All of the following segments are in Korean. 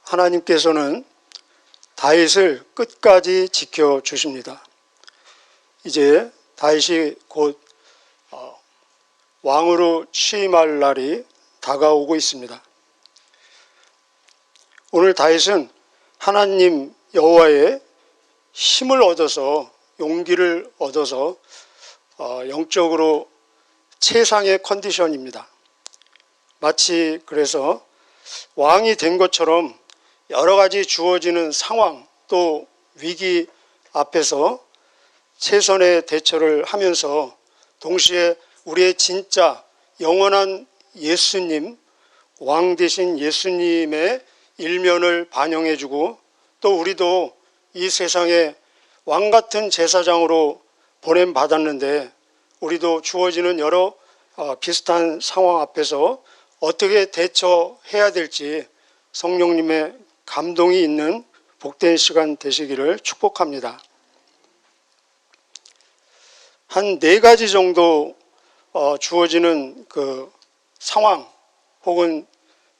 하나님께서는 다윗을 끝까지 지켜주십니다. 이제 다윗이 곧 왕으로 취임할 날이 다가오고 있습니다. 오늘 다윗은 하나님 여호와의 힘을 얻어서, 용기를 얻어서 영적으로 최상의 컨디션입니다. 마치 그래서 왕이 된 것처럼 여러 가지 주어지는 상황 또 위기 앞에서 최선의 대처를 하면서 동시에 우리의 진짜 영원한 예수님, 왕 되신 예수님의 일면을 반영해주고, 또 우리도 이 세상에 왕 같은 제사장으로 보냄받았는데 우리도 주어지는 여러 비슷한 상황 앞에서 어떻게 대처해야 될지 성령님의 감동이 있는 복된 시간 되시기를 축복합니다. 한 4가지 정도 주어지는 그 상황 혹은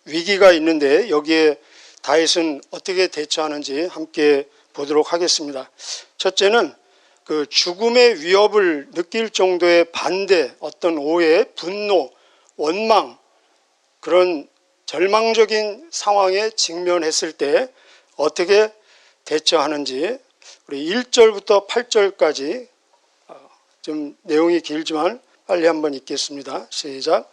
위기가 있는데 여기에 다윗은 어떻게 대처하는지 함께 보도록 하겠습니다. 첫째는 그 죽음의 위협을 느낄 정도의 반대, 어떤 오해, 분노, 원망, 그런 절망적인 상황에 직면했을 때 어떻게 대처하는지, 우리 1절부터 8절까지 좀 내용이 길지만 빨리 한번 읽겠습니다. 시작.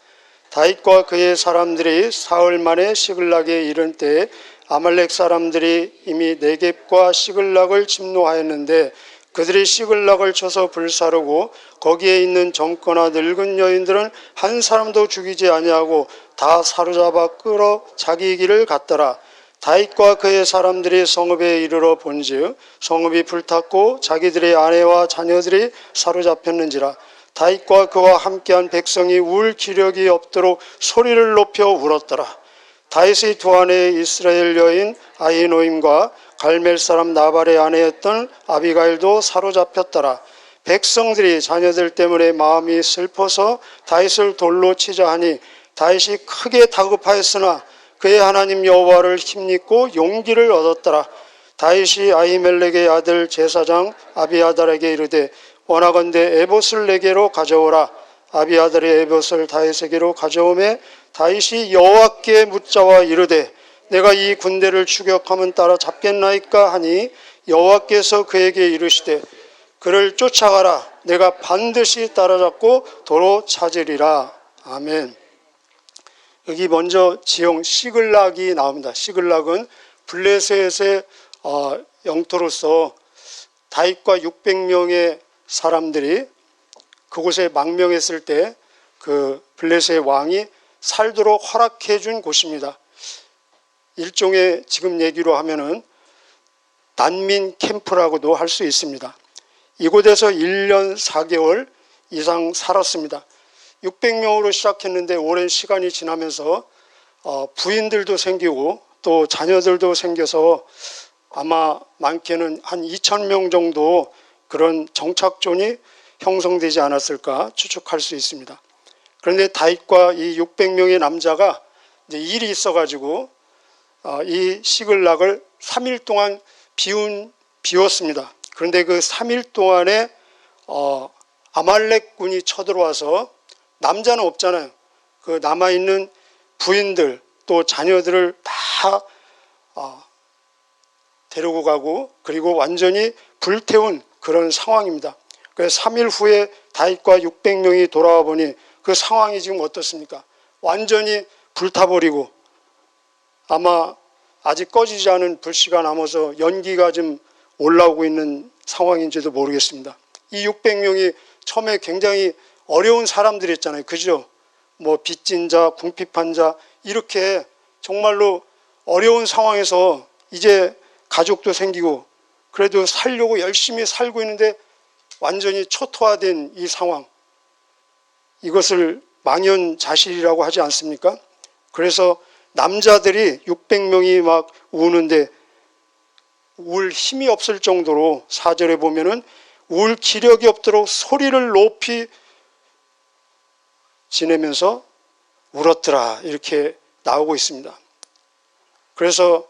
다윗과 그의 사람들이 사흘 만에 시글락에 이른 때에 아말렉 사람들이 이미 네겝과 시글락을 침노하였는데 그들이 시글락을 쳐서 불사르고 거기에 있는 젊거나 늙은 여인들은 한 사람도 죽이지 아니하고 다 사로잡아 끌어 자기 길을 갔더라. 다윗과 그의 사람들이 성읍에 이르러 본즉 성읍이 불탔고 자기들의 아내와 자녀들이 사로잡혔는지라. 다윗과 그와 함께한 백성이 울 기력이 없도록 소리를 높여 울었더라. 다윗의 두 아내 이스라엘 여인 아히노임과 갈멜 사람 나발의 아내였던 아비가일도 사로잡혔더라. 백성들이 자녀들 때문에 마음이 슬퍼서 다윗을 돌로 치자 하니 다윗이 크게 다급하였으나 그의 하나님 여호와를 힘입고 용기를 얻었더라. 다윗이 아히멜렉의 아들 제사장 아비아달에게 이르되 원하건대 에봇을 내게로 가져오라. 아비아달의 에봇을 다윗에게로 가져오매 다윗이 여호와께 묻자와 이르되 내가 이 군대를 추격하면 따라잡겠나이까 하니 여호와께서 그에게 이르시되 그를 쫓아가라. 내가 반드시 따라잡고 도로 찾으리라. 아멘. 여기 먼저 지형 시글락이 나옵니다. 시글락은 블레셋의 영토로서 다윗과 600명의 사람들이 그곳에 망명했을 때 그 블레셋의 왕이 살도록 허락해 준 곳입니다. 일종의 지금 얘기로 하면은 난민 캠프라고도 할 수 있습니다. 이곳에서 1년 4개월 이상 살았습니다. 600명으로 시작했는데 오랜 시간이 지나면서 부인들도 생기고 또 자녀들도 생겨서 아마 많게는 한 2,000명 정도 그런 정착존이 형성되지 않았을까 추측할 수 있습니다. 그런데 다윗과 이 600명의 남자가 이제 일이 있어가지고 이 시글락을 3일 동안 비웠습니다. 그런데 그 3일 동안에 아말렉군이 쳐들어와서 남자는 없잖아요. 그 남아있는 부인들 또 자녀들을 다 데리고 가고 그리고 완전히 불태운 그런 상황입니다. 그래서 3일 후에 다윗과 600명이 돌아와 보니 그 상황이 지금 어떻습니까? 완전히 불타버리고 아마 아직 꺼지지 않은 불씨가 남아서 연기가 좀 올라오고 있는 상황인지도 모르겠습니다. 이 600명이 처음에 굉장히 어려운 사람들이었잖아요. 그죠? 뭐 빚진 자, 궁핍한 자 이렇게 정말로 어려운 상황에서 이제 가족도 생기고 그래도 살려고 열심히 살고 있는데 완전히 초토화된 이 상황, 이것을 망연자실이라고 하지 않습니까? 그래서 남자들이 600명이 막 우는데 울 힘이 없을 정도로 4절에 보면은 울 기력이 없도록 소리를 높이 지내면서 울었더라 이렇게 나오고 있습니다. 그래서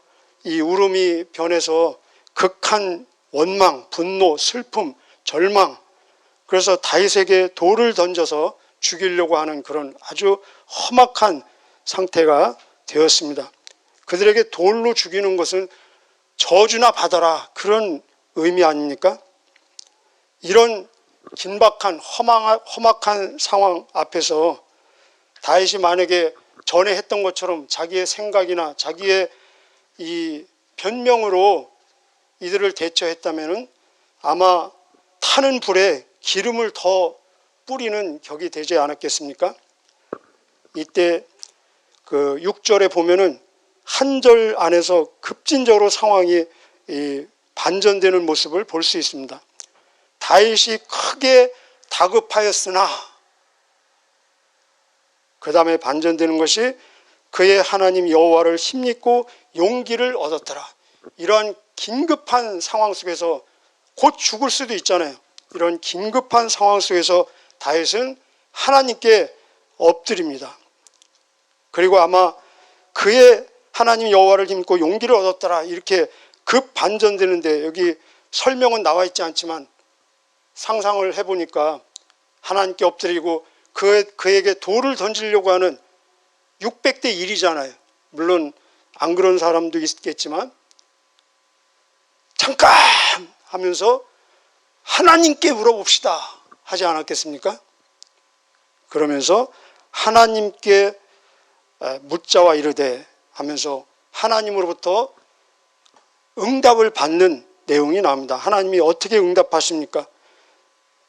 이 울음이 변해서 극한 원망, 분노, 슬픔, 절망, 그래서 다윗에게 돌을 던져서 죽이려고 하는 그런 아주 험악한 상태가 되었습니다. 그들에게 돌로 죽이는 것은 저주나 받아라, 그런 의미 아닙니까? 이런 긴박한 험악한 상황 앞에서 다윗이 만약에 전에 했던 것처럼 자기의 생각이나 자기의 이 변명으로 이들을 대처했다면 아마 타는 불에 기름을 더 뿌리는 격이 되지 않았겠습니까? 이때 그 6절에 보면은 한 절 안에서 급진적으로 상황이 반전되는 모습을 볼 수 있습니다. 다윗이 크게 다급하였으나, 그 다음에 반전되는 것이 그의 하나님 여호와를 힘입고 용기를 얻었더라. 이러한 긴급한 상황 속에서 곧 죽을 수도 있잖아요. 이런 긴급한 상황 속에서 다윗은 하나님께 엎드립니다. 그리고 아마 그의 하나님 여호와를 힘입고 용기를 얻었더라, 이렇게 급 반전되는데, 여기 설명은 나와 있지 않지만 상상을 해보니까 하나님께 엎드리고 그에게 돌을 던지려고 하는 600대 1이잖아요. 물론 안 그런 사람도 있겠지만 잠깐 하면서 하나님께 물어봅시다 하지 않았겠습니까? 그러면서 하나님께 묻자와 이르되 하면서 하나님으로부터 응답을 받는 내용이 나옵니다. 하나님이 어떻게 응답하십니까?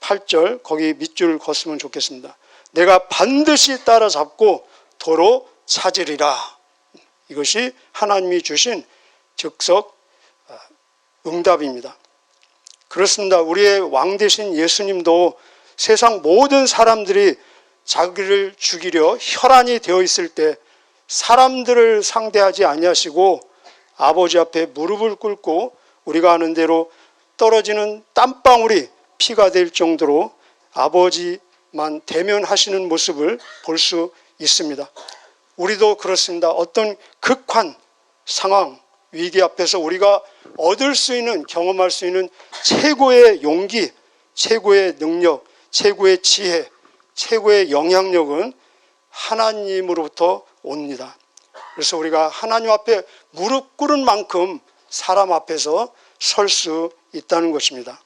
8절 거기 밑줄 걷으면 좋겠습니다. 내가 반드시 따라잡고 도로 찾으리라. 이것이 하나님이 주신 즉석 응답입니다. 그렇습니다. 우리의 왕 되신 예수님도 세상 모든 사람들이 자기를 죽이려 혈안이 되어 있을 때 사람들을 상대하지 아니하시고 아버지 앞에 무릎을 꿇고 우리가 아는 대로 떨어지는 땀방울이 피가 될 정도로 아버지만 대면하시는 모습을 볼 수 있습니다. 우리도 그렇습니다. 어떤 극한 상황, 위기 앞에서 우리가 얻을 수 있는, 경험할 수 있는 최고의 용기, 최고의 능력, 최고의 지혜, 최고의 영향력은 하나님으로부터 옵니다. 그래서 우리가 하나님 앞에 무릎 꿇은 만큼 사람 앞에서 설 수 있다는 것입니다.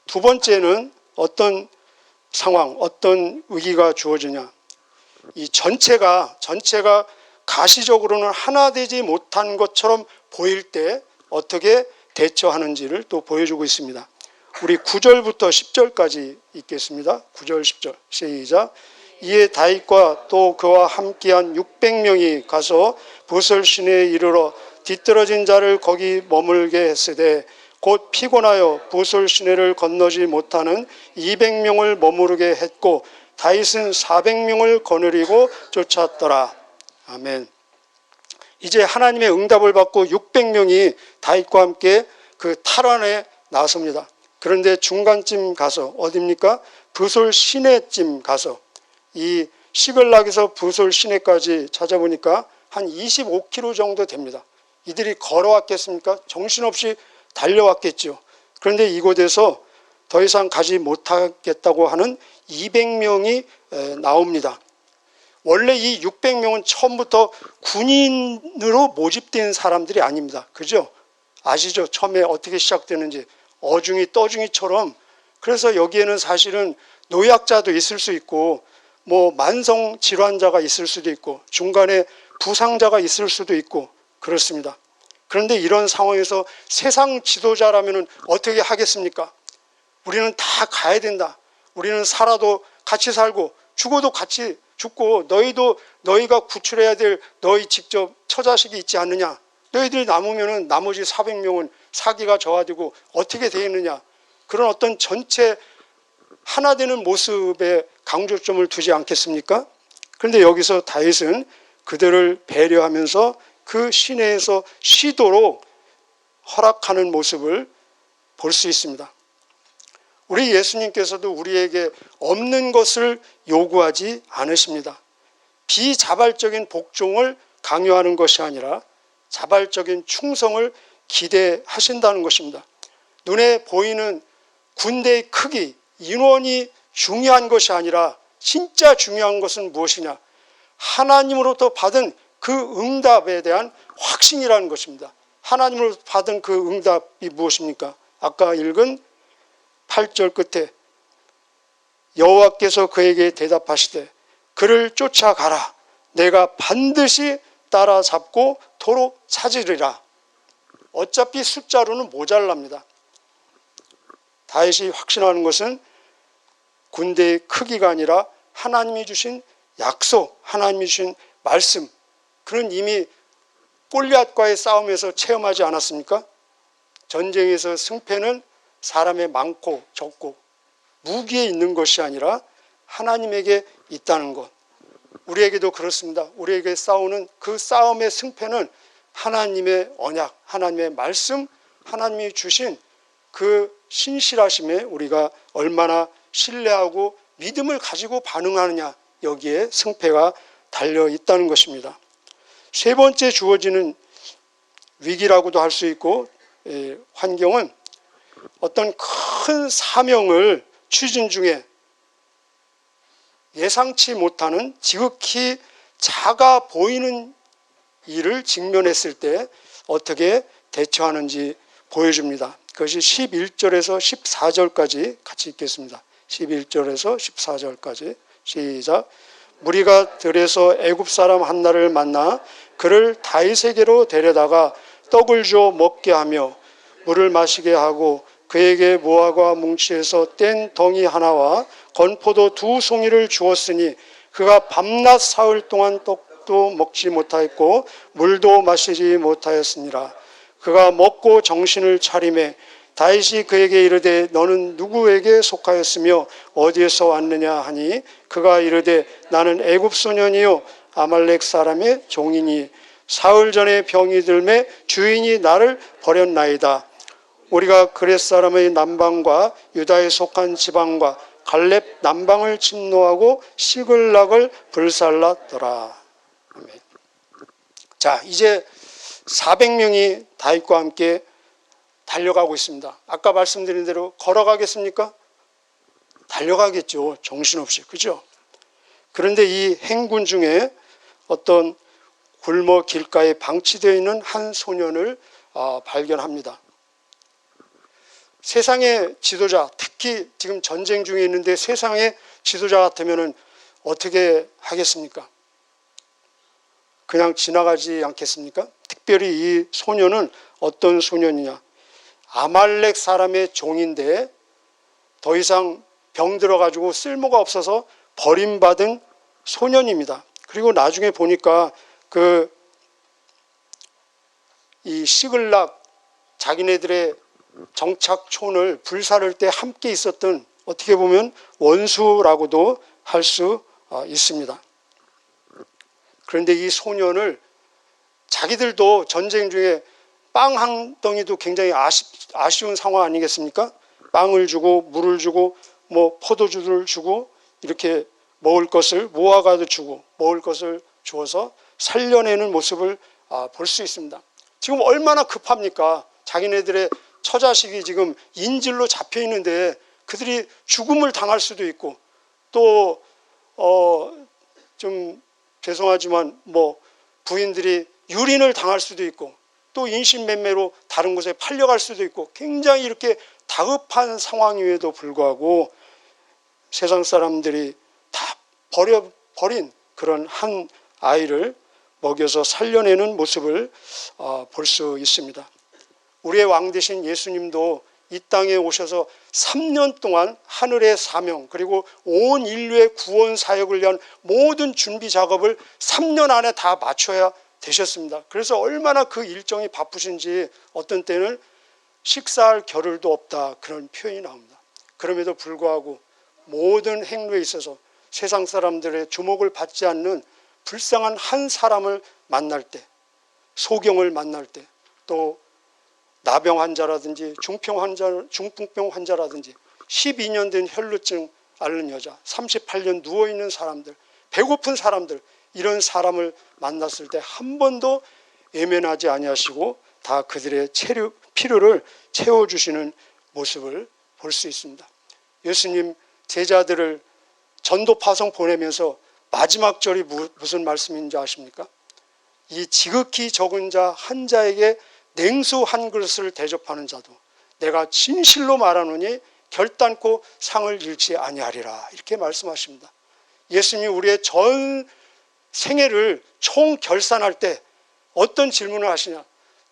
두 번째는 어떤 상황, 어떤 위기가 주어지냐. 이 전체가 가시적으로는 하나 되지 못한 것처럼 보일 때 어떻게 대처하는지를 또 보여주고 있습니다. 우리 9절부터 10절까지 읽겠습니다. 9절 10절 시작. 이에 다윗과 또 그와 함께한 600명이 가서 보솔 시내에 이르러 뒤떨어진 자를 거기 머물게 했으되 곧 피곤하여 보솔 시내를 건너지 못하는 200명을 머무르게 했고 다윗은 400명을 거느리고 쫓았더라. 아멘. 이제 하나님의 응답을 받고 600명이 다윗과 함께 그 탈환에 나섭니다. 그런데 중간쯤 가서 어디입니까? 부솔 시내쯤 가서 이 시글락에서 부솔 시내까지 찾아보니까 한 25km 정도 됩니다. 이들이 걸어왔겠습니까? 정신없이 달려왔겠죠. 그런데 이곳에서 더 이상 가지 못하겠다고 하는 200명이 나옵니다. 원래 이 600명은 처음부터 군인으로 모집된 사람들이 아닙니다. 그죠? 아시죠? 처음에 어떻게 시작되는지. 어중이 떠중이처럼. 그래서 여기에는 사실은 노약자도 있을 수 있고 뭐 만성 질환자가 있을 수도 있고 중간에 부상자가 있을 수도 있고 그렇습니다. 그런데 이런 상황에서 세상 지도자라면 어떻게 하겠습니까? 우리는 다 가야 된다. 우리는 살아도 같이 살고 죽어도 같이 죽고 너희가 구출해야 될 너희 직접 처자식이 있지 않느냐. 너희들이 남으면 나머지 400명은 사기가 저하되고 어떻게 되겠느냐. 그런 어떤 전체 하나 되는 모습에 강조점을 두지 않겠습니까? 그런데 여기서 다윗은 그들을 배려하면서 그 시내에서 쉬도록 허락하는 모습을 볼 수 있습니다. 우리 예수님께서도 우리에게 없는 것을 요구하지 않으십니다. 비자발적인 복종을 강요하는 것이 아니라 자발적인 충성을 기대하신다는 것입니다. 눈에 보이는 군대의 크기, 인원이 중요한 것이 아니라 진짜 중요한 것은 무엇이냐? 하나님으로부터 받은 그 응답에 대한 확신이라는 것입니다. 하나님으로부터 받은 그 응답이 무엇입니까? 아까 읽은 8절 끝에 여호와께서 그에게 대답하시되 그를 쫓아가라. 내가 반드시 따라잡고 도로 찾으리라. 어차피 숫자로는 모자랍니다. 다윗이 확신하는 것은 군대의 크기가 아니라 하나님이 주신 약속, 하나님이 주신 말씀, 그는 이미 골리앗과의 싸움에서 체험하지 않았습니까? 전쟁에서 승패는 사람의 많고 적고 무기에 있는 것이 아니라 하나님에게 있다는 것. 우리에게도 그렇습니다. 우리에게 싸우는 그 싸움의 승패는 하나님의 언약, 하나님의 말씀, 하나님이 주신 그 신실하심에 우리가 얼마나 신뢰하고 믿음을 가지고 반응하느냐, 여기에 승패가 달려 있다는 것입니다. 세 번째 주어지는 위기라고도 할 수 있고 환경은 어떤 큰 사명을 추진 중에 예상치 못하는 지극히 작아 보이는 일을 직면했을 때 어떻게 대처하는지 보여줍니다. 그것이 11절에서 14절까지 같이 읽겠습니다. 11절에서 14절까지 시작. 무리가 들에서 애굽 사람 한나를 만나 그를 다윗에게로 데려다가 떡을 주어 먹게 하며 물을 마시게 하고 그에게 모아과 뭉치에서 뗀 덩이 하나와 건포도 2송이를 주었으니 그가 밤낮 사흘 동안 떡도 먹지 못하였고 물도 마시지 못하였으니라. 그가 먹고 정신을 차리매 다윗이 그에게 이르되 너는 누구에게 속하였으며 어디에서 왔느냐 하니 그가 이르되 나는 애굽 소년이요 아말렉 사람의 종이니 사흘 전에 병이 들매 주인이 나를 버렸나이다. 우리가 그렛 사람의 남방과 유다에 속한 지방과 갈렙 남방을 침노하고 시글락을 불살랐더라. 자, 이제 400명이 다윗과 함께 달려가고 있습니다. 아까 말씀드린 대로 걸어가겠습니까? 달려가겠죠. 정신없이. 그죠? 그런데 이 행군 중에 어떤 굴머 길가에 방치되어 있는 한 소년을 발견합니다. 세상의 지도자, 특히 지금 전쟁 중에 있는데 세상의 지도자 같으면 어떻게 하겠습니까? 그냥 지나가지 않겠습니까? 특별히 이 소년은 어떤 소년이냐? 아말렉 사람의 종인데 더 이상 병들어가지고 쓸모가 없어서 버림받은 소년입니다. 그리고 나중에 보니까 이 시글락 자기네들의 정착촌을 불사를 때 함께 있었던 어떻게 보면 원수라고도 할 수 있습니다. 그런데 이 소년을 자기들도 전쟁 중에 빵 한 덩이도 굉장히 아쉬운 상황 아니겠습니까? 빵을 주고 물을 주고 뭐 포도주를 주고 이렇게 먹을 것을 무화과도 주고 먹을 것을 주어서 살려내는 모습을 볼 수 있습니다. 지금 얼마나 급합니까? 자기네들의 처자식이 지금 인질로 잡혀 있는데 그들이 죽음을 당할 수도 있고 또 좀 죄송하지만 뭐 부인들이 유린을 당할 수도 있고 또 인신매매로 다른 곳에 팔려갈 수도 있고 굉장히 이렇게 다급한 상황임에도 불구하고 세상 사람들이 다 버린 그런 한 아이를 먹여서 살려내는 모습을 볼 수 있습니다. 우리의 왕 되신 예수님도 이 땅에 오셔서 3년 동안 하늘의 사명 그리고 온 인류의 구원 사역을 위한 모든 준비 작업을 3년 안에 다 마쳐야 되셨습니다. 그래서 얼마나 그 일정이 바쁘신지 어떤 때는 식사할 겨를도 없다 그런 표현이 나옵니다. 그럼에도 불구하고 모든 행로에 있어서 세상 사람들의 주목을 받지 않는 불쌍한 한 사람을 만날 때, 소경을 만날 때, 또 나병 환자라든지 중풍병 환자라든지 12년 된 혈루증 앓는 여자, 38년 누워있는 사람들, 배고픈 사람들, 이런 사람을 만났을 때 한 번도 외면하지 아니하시고 다 그들의 필요를 채워주시는 모습을 볼 수 있습니다. 예수님 제자들을 전도 파송 보내면서 마지막 절이 무슨 말씀인지 아십니까? 이 지극히 적은 자 한 자에게 냉수 한 그릇을 대접하는 자도 내가 진실로 말하노니 결단코 상을 잃지 아니하리라, 이렇게 말씀하십니다. 예수님이 우리의 전 생애를 총 결산할 때 어떤 질문을 하시냐?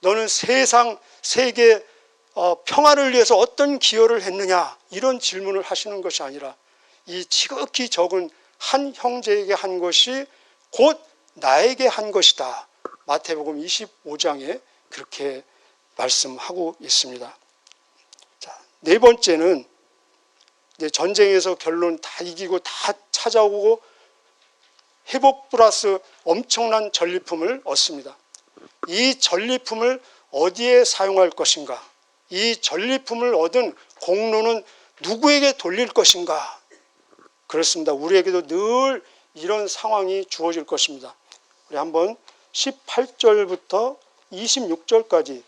너는 세계 평화를 위해서 어떤 기여를 했느냐? 이런 질문을 하시는 것이 아니라 이 지극히 적은 한 형제에게 한 것이 곧 나에게 한 것이다. 마태복음 25장에 그렇게 말씀하고 있습니다. 자, 네 번째는 이제 전쟁에서 결론 다 이기고 다 찾아오고 회복 플러스 엄청난 전리품을 얻습니다. 이 전리품을 어디에 사용할 것인가? 이 전리품을 얻은 공로는 누구에게 돌릴 것인가? 그렇습니다. 우리에게도 늘 이런 상황이 주어질 것입니다. 우리 한번 18절부터 26절까지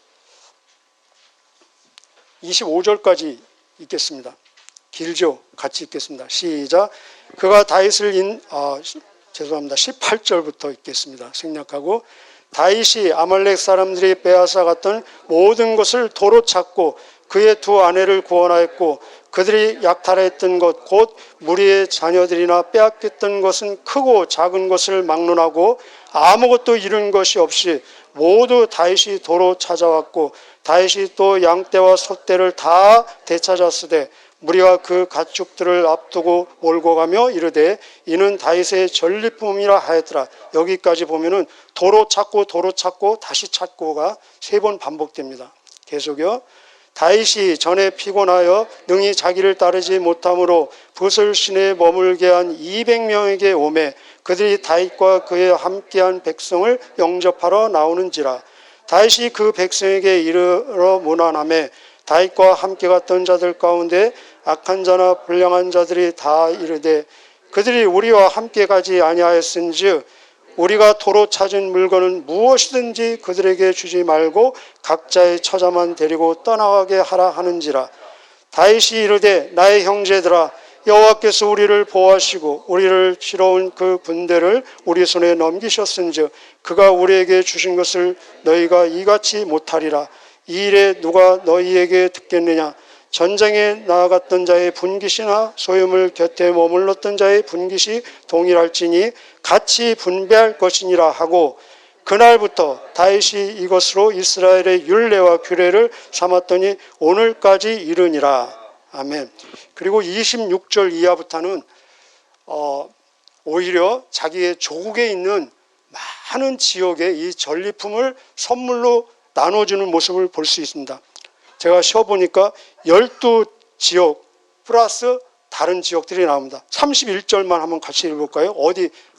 25절까지 읽겠습니다. 길죠? 같이 읽겠습니다. 시작. 그가 다윗을 죄송합니다. 18절부터 읽겠습니다. 생략하고 다윗이 아말렉 사람들이 빼앗아 갔던 모든 것을 도로 찾고 그의 두 아내를 구원하였고 그들이 약탈했던 것 곧 무리의 자녀들이나 빼앗겼던 것은 크고 작은 것을 막론하고 아무것도 잃은 것이 없이 모두 다윗이 도로 찾아왔고 다윗이 또 양떼와 소떼를 다 되찾았으되 무리가 그 가축들을 앞두고 몰고 가며 이르되 이는 다윗의 전리품이라 하였더라. 여기까지 보면은 도로 찾고 다시 찾고가 3번 반복됩니다. 계속요. 다윗이 전에 피곤하여 능히 자기를 따르지 못함으로 붓을 시내에 머물게 한 200명에게 오매 그들이 다윗과 그의 함께한 백성을 영접하러 나오는지라. 다윗이 그 백성에게 이르러 문안하매 다윗과 함께 갔던 자들 가운데 악한 자나 불량한 자들이 다 이르되 그들이 우리와 함께 가지 아니하였은즉 우리가 도로 찾은 물건은 무엇이든지 그들에게 주지 말고 각자의 처자만 데리고 떠나가게 하라 하는지라. 다윗이 이르되 나의 형제들아 여호와께서 우리를 보호하시고 우리를 치러 온 그 군대를 우리 손에 넘기셨은즉 그가 우리에게 주신 것을 너희가 이같이 못하리라. 이 일에 누가 너희에게 듣겠느냐? 전쟁에 나아갔던 자의 분깃이나 소유물 곁에 머물렀던 자의 분깃이 동일할지니 같이 분배할 것이니라 하고 그날부터 다윗이 이것으로 이스라엘의 율례와 규례를 삼았더니 오늘까지 이르니라. 아멘. 그리고 26절 이하부터는 오히려 자기의 조국에 있는 많은 지역에 이 전리품을 선물로 나눠주는 모습을 볼 수 있습니다. 제가 쉬어보니까 12지역 플러스 다른 지역들이 나옵니다. 31절만 한번 같이 읽어볼까요?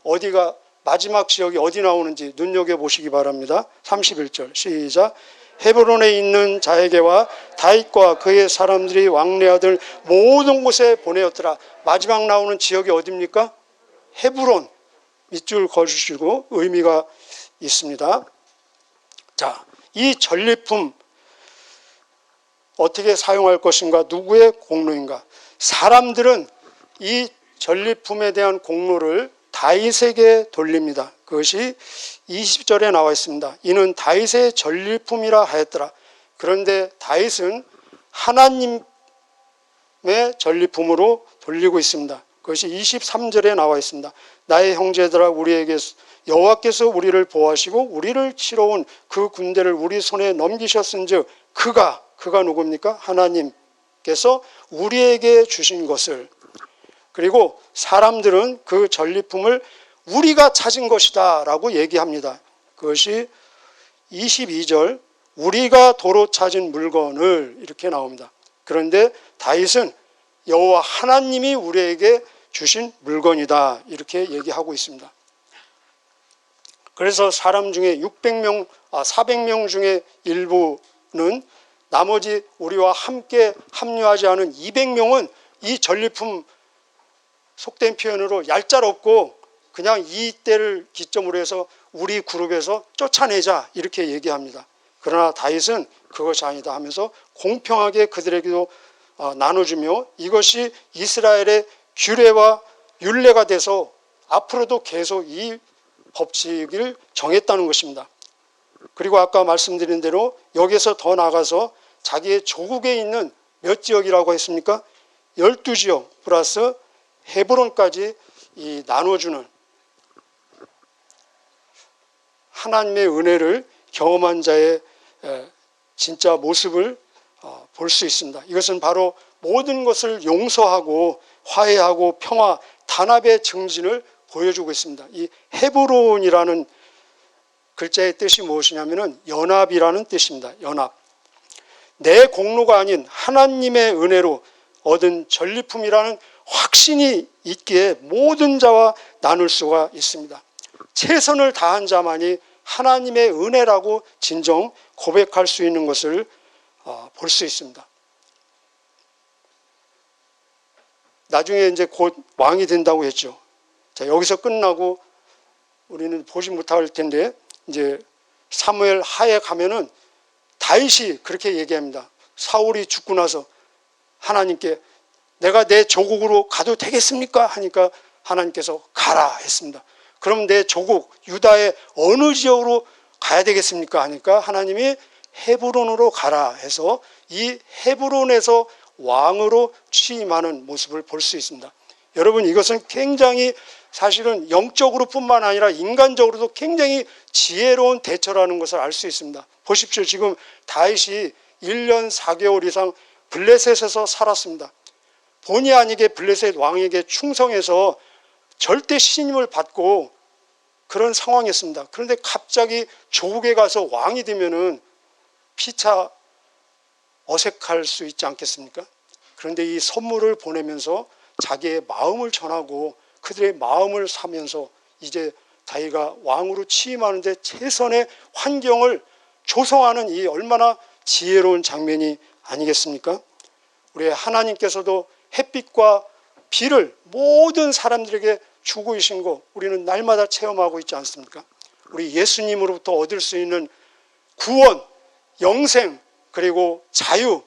어디가 마지막 지역이 어디 나오는지 눈여겨보시기 바랍니다. 31절 시작. 헤브론에 있는 자에게와 다윗과 그의 사람들이 왕래하던 모든 곳에 보내었더라. 마지막 나오는 지역이 어디입니까? 헤브론. 밑줄 그어주시고 의미가 있습니다. 자, 이 전리품 어떻게 사용할 것인가? 누구의 공로인가? 사람들은 이 전리품에 대한 공로를 다윗에게 돌립니다. 그것이 20절에 나와 있습니다. 이는 다윗의 전리품이라 하였더라. 그런데 다윗은 하나님의 전리품으로 돌리고 있습니다. 그것이 23절에 나와 있습니다. 나의 형제들아 우리에게 여호와께서 우리를 보호하시고 우리를 치러 온 그 군대를 우리 손에 넘기셨은즉 그가 누굽니까? 하나님께서 우리에게 주신 것을. 그리고 사람들은 그 전리품을 우리가 찾은 것이다 라고 얘기합니다. 그것이 22절 우리가 도로 찾은 물건을 이렇게 나옵니다. 그런데 다윗은 여호와 하나님이 우리에게 주신 물건이다 이렇게 얘기하고 있습니다. 그래서 사람 중에 400명 중에 일부는 나머지 우리와 함께 합류하지 않은 200명은 이 전리품 속된 표현으로 얄짤없고 그냥 이 때를 기점으로 해서 우리 그룹에서 쫓아내자 이렇게 얘기합니다. 그러나 다윗은 그것이 아니다 하면서 공평하게 그들에게도 나눠주며 이것이 이스라엘의 규례와 율례가 돼서 앞으로도 계속 이 법칙을 정했다는 것입니다. 그리고 아까 말씀드린 대로 여기서 더 나가서 자기의 조국에 있는 몇 지역이라고 했습니까? 12지역 플러스 헤브론까지 이 나눠주는 하나님의 은혜를 경험한 자의 진짜 모습을 볼 수 있습니다. 이것은 바로 모든 것을 용서하고 화해하고 평화, 단합의 증진을 보여주고 있습니다. 이 헤브론이라는 글자의 뜻이 무엇이냐면 연합이라는 뜻입니다. 연합. 내 공로가 아닌 하나님의 은혜로 얻은 전리품이라는 확신이 있기에 모든 자와 나눌 수가 있습니다. 최선을 다한 자만이 하나님의 은혜라고 진정 고백할 수 있는 것을 볼 수 있습니다. 나중에 이제 곧 왕이 된다고 했죠. 자, 여기서 끝나고 우리는 보지 못할 텐데 이제 사무엘 하에 가면은 다윗이 그렇게 얘기합니다. 사울이 죽고 나서 하나님께 내가 내 조국으로 가도 되겠습니까? 하니까 하나님께서 가라 했습니다. 그럼 내 조국 유다의 어느 지역으로 가야 되겠습니까? 하니까 하나님이 헤브론으로 가라 해서 이 헤브론에서 왕으로 취임하는 모습을 볼 수 있습니다. 여러분 이것은 굉장히 사실은 영적으로 뿐만 아니라 인간적으로도 굉장히 지혜로운 대처라는 것을 알 수 있습니다. 보십시오. 지금 다윗이 1년 4개월 이상 블레셋에서 살았습니다. 본의 아니게 블레셋 왕에게 충성해서 절대 신임을 받고 그런 상황이었습니다. 그런데 갑자기 조국에 가서 왕이 되면은 피차 어색할 수 있지 않겠습니까? 그런데 이 선물을 보내면서 자기의 마음을 전하고 그들의 마음을 사면서 이제 자기가 왕으로 취임하는데 최선의 환경을 조성하는 이 얼마나 지혜로운 장면이 아니겠습니까? 우리 하나님께서도 햇빛과 비를 모든 사람들에게 주고 계신 거 우리는 날마다 체험하고 있지 않습니까? 우리 예수님으로부터 얻을 수 있는 구원, 영생, 그리고 자유,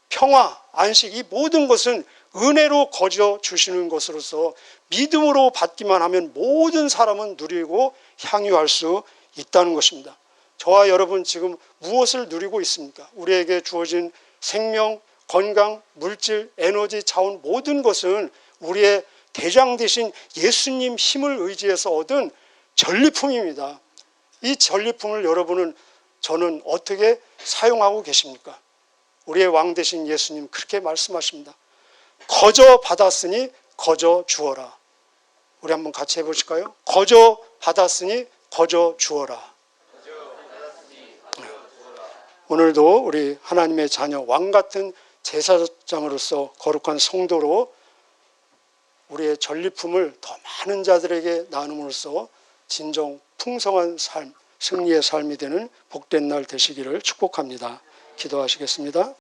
평화, 안식 이 모든 것은 은혜로 거저 주시는 것으로서 믿음으로 받기만 하면 모든 사람은 누리고 향유할 수 있다는 것입니다. 저와 여러분 지금 무엇을 누리고 있습니까? 우리에게 주어진 생명, 건강, 물질, 에너지, 자원 모든 것은 우리의 대장 되신 예수님 힘을 의지해서 얻은 전리품입니다. 이 전리품을 여러분은 저는 어떻게 사용하고 계십니까? 우리의 왕 되신 예수님 그렇게 말씀하십니다. 거저 받았으니 거저 주어라. 우리 한번 같이 해보실까요? 거저 받았으니 거저 주어라. 오늘도 우리 하나님의 자녀 왕 같은 제사장으로서 거룩한 성도로 우리의 전리품을 더 많은 자들에게 나눔으로써 진정 풍성한 삶, 승리의 삶이 되는 복된 날 되시기를 축복합니다. 기도하시겠습니다.